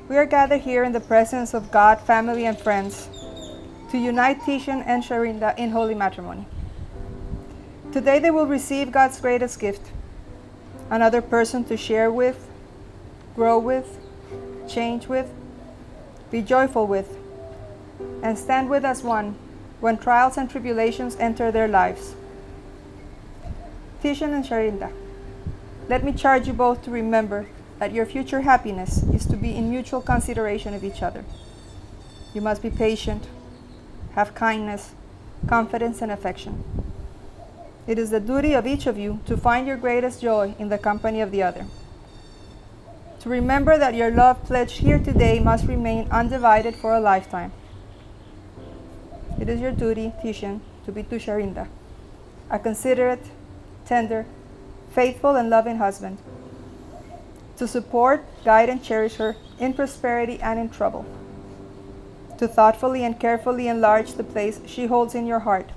We are gathered here in the presence of God, family, and friends to unite Tishan and Sharinda in holy matrimony. Today they will receive God's greatest gift, another person to share with, grow with, change with, be joyful with, and stand with as one when trials and tribulations enter their lives. Tishan and Sharinda, let me charge you both to remember that your future happiness is to be in mutual consideration of each other. You must be patient, have kindness, confidence, and affection. It is the duty of each of you to find your greatest joy in the company of the other. To remember that your love pledged here today must remain undivided for a lifetime. It is your duty, Tishan, to be to Sharinda a considerate, tender, faithful, and loving husband, to support, guide, and cherish her in prosperity and in trouble, to thoughtfully and carefully enlarge the place she holds in your heart,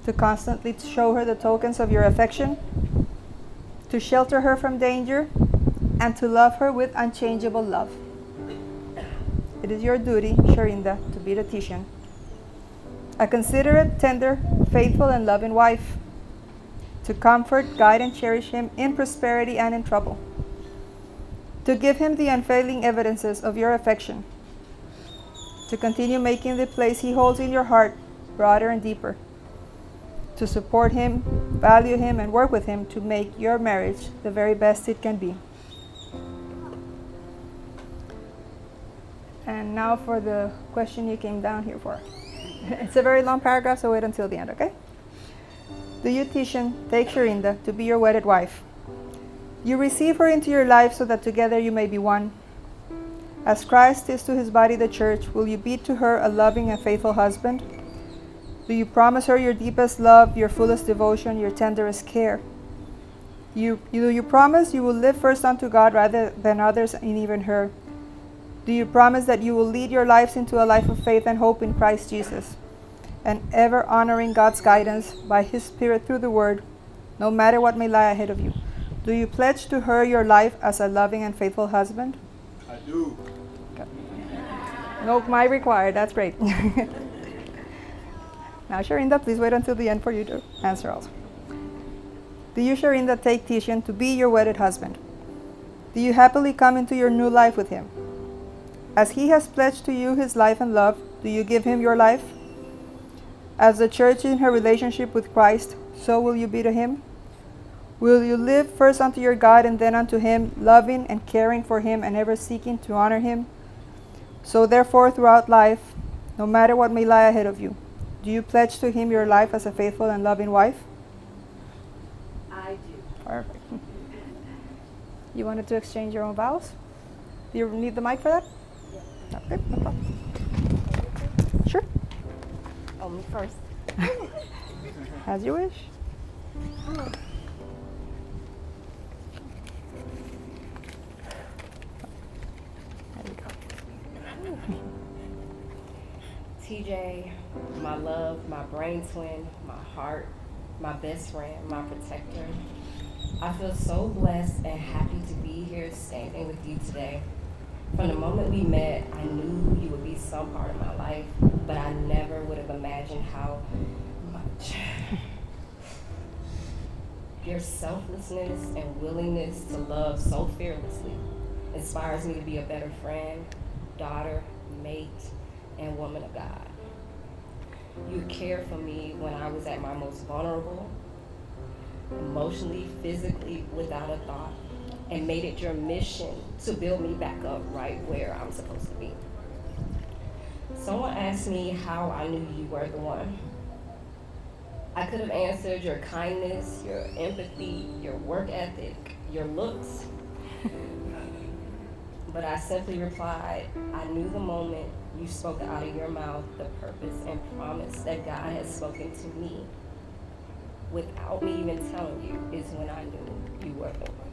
to constantly show her the tokens of your affection, to shelter her from danger, and to love her with unchangeable love. It is your duty, Sharinda, to be the Tishan, a considerate, tender, faithful, and loving wife, to comfort, guide, and cherish him in prosperity and in trouble, to give him the unfailing evidences of your affection, to continue making the place he holds in your heart broader and deeper, to support him, value him, and work with him to make your marriage the very best it can be. And now for the question you came down here for. It's a very long paragraph, so wait until the end, okay? Do you, Tishan, take Sharinda to be your wedded wife? You receive her into your life so that together you may be one. As Christ is to his body, the church, will you be to her a loving and faithful husband? Do you promise her your deepest love, your fullest devotion, your tenderest care? Do you promise you will live first unto God rather than others and even her? Do you promise that you will lead your lives into a life of faith and hope in Christ Jesus, and ever honoring God's guidance by his Spirit through the Word, no matter what may lie ahead of you? Do you pledge to her your life as a loving and faithful husband? I do. Okay. No, my required. That's great. Now, Sharinda, please wait until the end for you to answer also. Do you, Sharinda, take Tishan to be your wedded husband? Do you happily come into your new life with him? As he has pledged to you his life and love, do you give him your life? As the church in her relationship with Christ, so will you be to him? Will you live first unto your God and then unto him, loving and caring for him and ever seeking to honor him? So therefore, throughout life, no matter what may lie ahead of you, do you pledge to him your life as a faithful and loving wife? I do. Perfect. You wanted to exchange your own vows? Do you need the mic for that? Yeah. Okay, no problem. Sure. Oh, me first. As you wish. There you go. TJ, my love, my brain twin, my heart, my best friend, my protector. I feel so blessed and happy to be here standing with you today. From the moment we met, I knew you would be some part of my life, but I never would have imagined how much. Your selflessness and willingness to love so fearlessly inspires me to be a better friend, daughter, mate, and woman of God. You cared for me when I was at my most vulnerable, emotionally, physically, without a thought, and made it your mission to build me back up right where I'm supposed to be. Someone asked me how I knew you were the one. I could have answered your kindness, your empathy, your work ethic, your looks. But I simply replied, I knew the moment you spoke out of your mouth the purpose and promise that God has spoken to me without me even telling you is when I knew you were the one.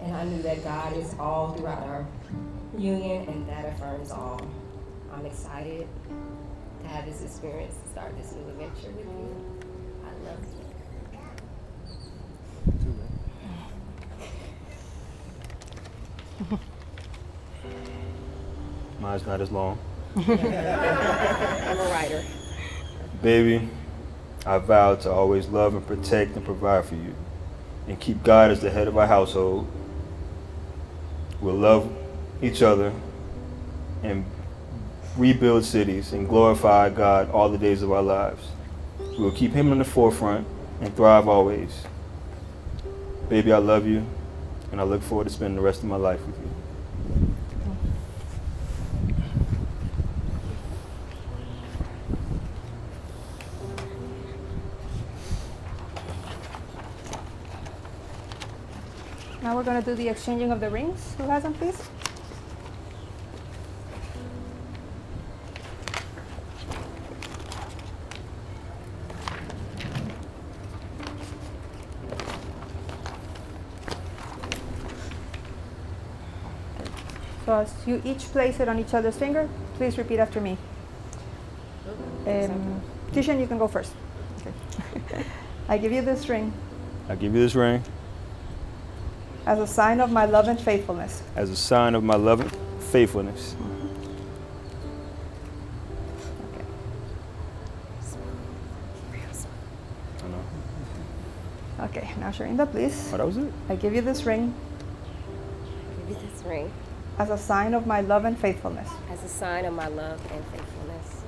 And I knew that God is all throughout our union, and that affirms all. I'm excited to have this experience, to start this new adventure with you. I love you. Mine's not as long. I'm a writer. Baby, I vow to always love and protect and provide for you, and keep God as the head of our household. We'll love each other and rebuild cities and glorify God all the days of our lives. We will keep Him in the forefront and thrive always. Baby, I love you, and I look forward to spending the rest of my life with you. Now we're going to do the exchanging of the rings. Who has them, please? So as you each place it on each other's finger, please repeat after me. Tishan, you can go first. Okay. I give you this ring I give you this ring as a sign of my love and faithfulness. as a sign of my love and faithfulness. Okay. I know. Okay, now Sharinda, please. Oh, that was it? I give you this ring Give you this ring as a sign of my love and faithfulness. as a sign of my love and faithfulness.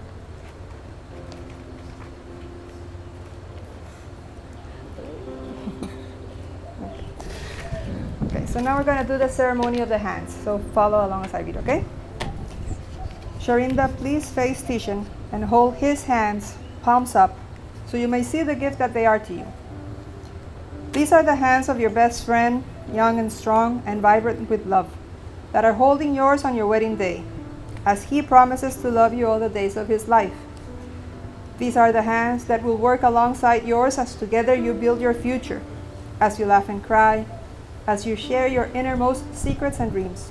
Okay, so now we're going to do the ceremony of the hands. So follow along as I read, okay? Sharinda, please face Tishan and hold his hands, palms up, so you may see the gift that they are to you. These are the hands of your best friend, young and strong and vibrant with love, that are holding yours on your wedding day, as he promises to love you all the days of his life. These are the hands that will work alongside yours as together you build your future, as you laugh and cry, as you share your innermost secrets and dreams.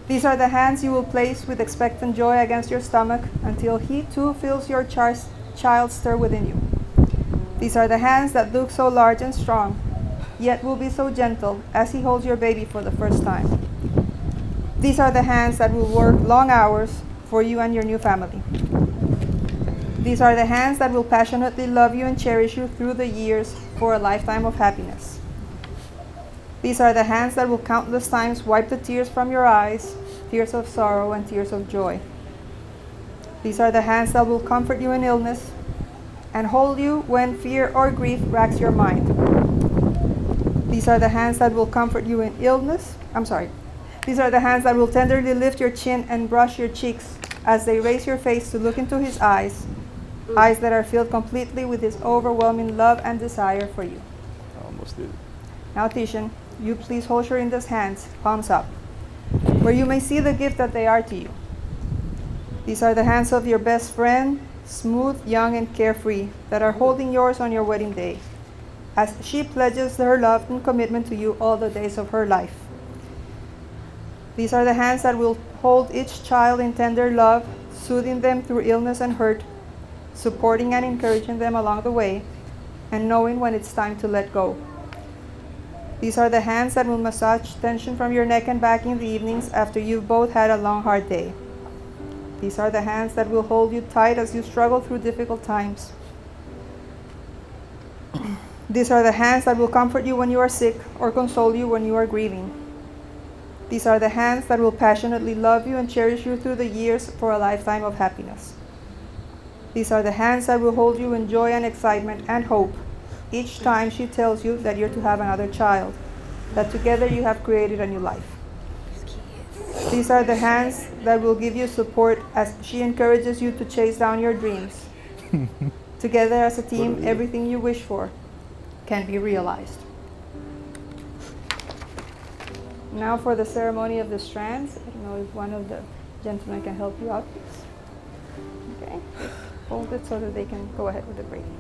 These are the hands you will place with expectant joy against your stomach until he too feels your child stir within you. These are the hands that look so large and strong, yet will be so gentle as he holds your baby for the first time. These are the hands that will work long hours for you and your new family. These are the hands that will passionately love you and cherish you through the years for a lifetime of happiness. These are the hands that will countless times wipe the tears from your eyes, tears of sorrow and tears of joy. These are the hands that will comfort you in illness and hold you when fear or grief racks your mind. These are the hands that will comfort you in illness. These are the hands that will tenderly lift your chin and brush your cheeks as they raise your face to look into his eyes, eyes that are filled completely with his overwhelming love and desire for you. I almost did it. Now, Tishan, you please hold Sharinda's hands, palms up, where you may see the gift that they are to you. These are the hands of your best friend, smooth, young, and carefree, that are holding yours on your wedding day, as she pledges her love and commitment to you all the days of her life. These are the hands that will hold each child in tender love, soothing them through illness and hurt, supporting and encouraging them along the way, and knowing when it's time to let go. These are the hands that will massage tension from your neck and back in the evenings after you've both had a long, hard day. These are the hands that will hold you tight as you struggle through difficult times. These are the hands that will comfort you when you are sick or console you when you are grieving. These are the hands that will passionately love you and cherish you through the years for a lifetime of happiness. These are the hands that will hold you in joy and excitement and hope each time she tells you that you're to have another child, that together you have created a new life. These are the hands that will give you support as she encourages you to chase down your dreams. Together as a team, everything you wish for can be realized. Now for the ceremony of the strands. I don't know if one of the gentlemen can help you out, please. Okay, hold it so that they can go ahead with the braiding.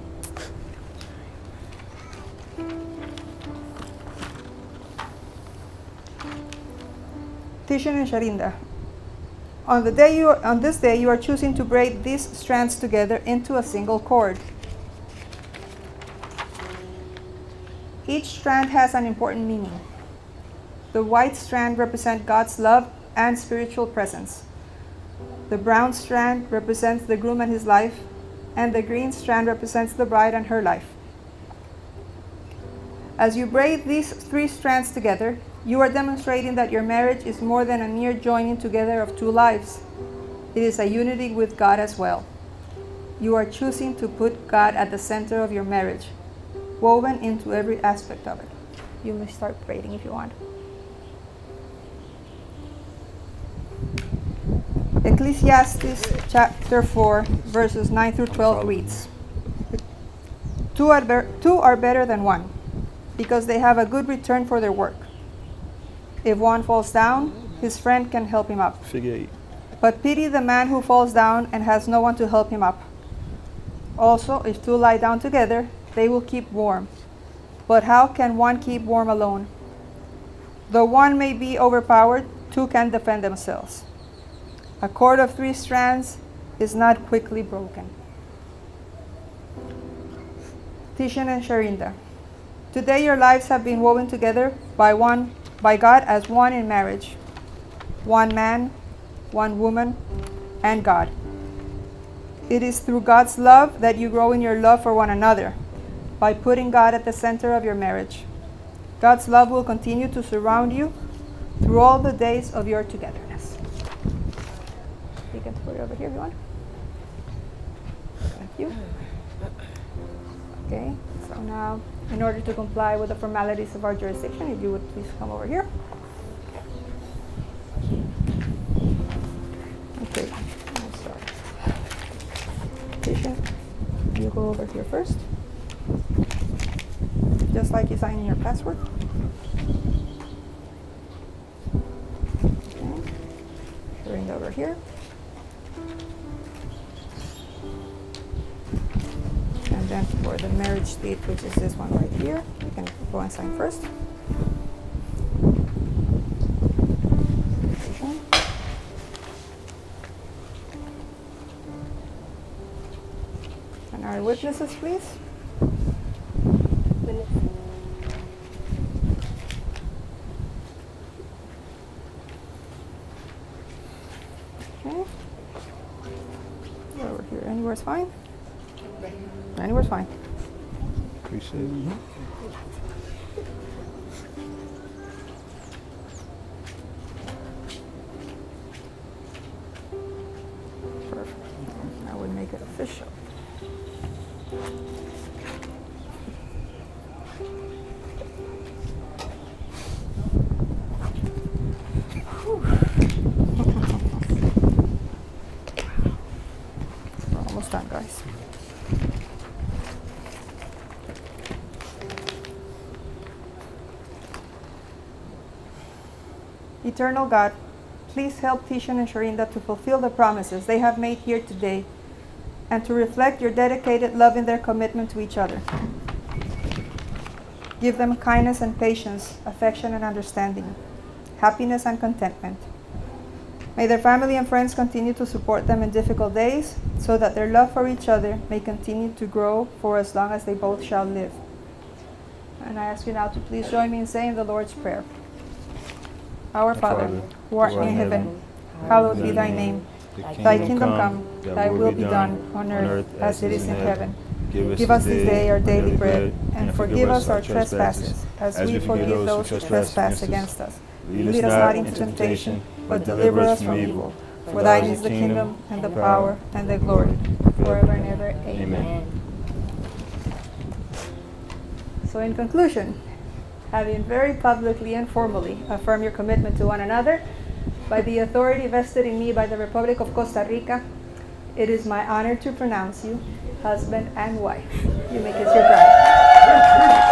Tishan and Sharinda, on this day you are choosing to braid these strands together into a single cord. Each strand has an important meaning. The white strand represents God's love and spiritual presence. The brown strand represents the groom and his life, and the green strand represents the bride and her life. As you braid these three strands together, you are demonstrating that your marriage is more than a mere joining together of two lives. It is a unity with God as well. You are choosing to put God at the center of your marriage, woven into every aspect of it. You may start braiding if you want. Ecclesiastes chapter 4, verses 9 through 12 reads, Two are better than one, because they have a good return for their work. If one falls down, his friend can help him up. Figure 8. But pity the man who falls down and has no one to help him up. Also, if two lie down together, they will keep warm. But how can one keep warm alone? Though one may be overpowered, two can defend themselves. A cord of 3 strands is not quickly broken. Tishan and Sharinda. Today your lives have been woven together by God as one in marriage. One man, one woman, and God. It is through God's love that you grow in your love for one another, by putting God at the center of your marriage. God's love will continue to surround you through all the days of your togetherness. You can put it over here if you want. Thank you. Okay, so now, in order to comply with the formalities of our jurisdiction, if you would please come over here. Okay, let's start. Tisha, you go over here first. Just like you sign in your password. Okay. Bring it over here. And then for the marriage deed, which is this one right here, you can go and sign first. And our witnesses, please. Okay. Over here, anywhere's fine. Anywhere's fine. Appreciate it. Perfect. Now we make it official. We're almost done, guys. Eternal God, please help Tishan and Sharinda to fulfill the promises they have made here today and to reflect your dedicated love in their commitment to each other. Give them kindness and patience, affection and understanding, happiness and contentment. May their family and friends continue to support them in difficult days so that their love for each other may continue to grow for as long as they both shall live. And I ask you now to please join me in saying the Lord's Prayer. Our Father, who art in heaven, hallowed be thy name. Thy kingdom come, thy will be done on earth as it is in heaven. Give us this day our daily bread, and forgive us our trespasses, as we forgive those who trespass against us. Lead us not into temptation, but deliver us from evil. For thine is the kingdom, and the power, and the glory, forever and ever. Amen. So in conclusion, having very publicly and formally affirmed your commitment to one another, by the authority vested in me by the Republic of Costa Rica, it is my honor to pronounce you husband and wife. You may kiss your bride.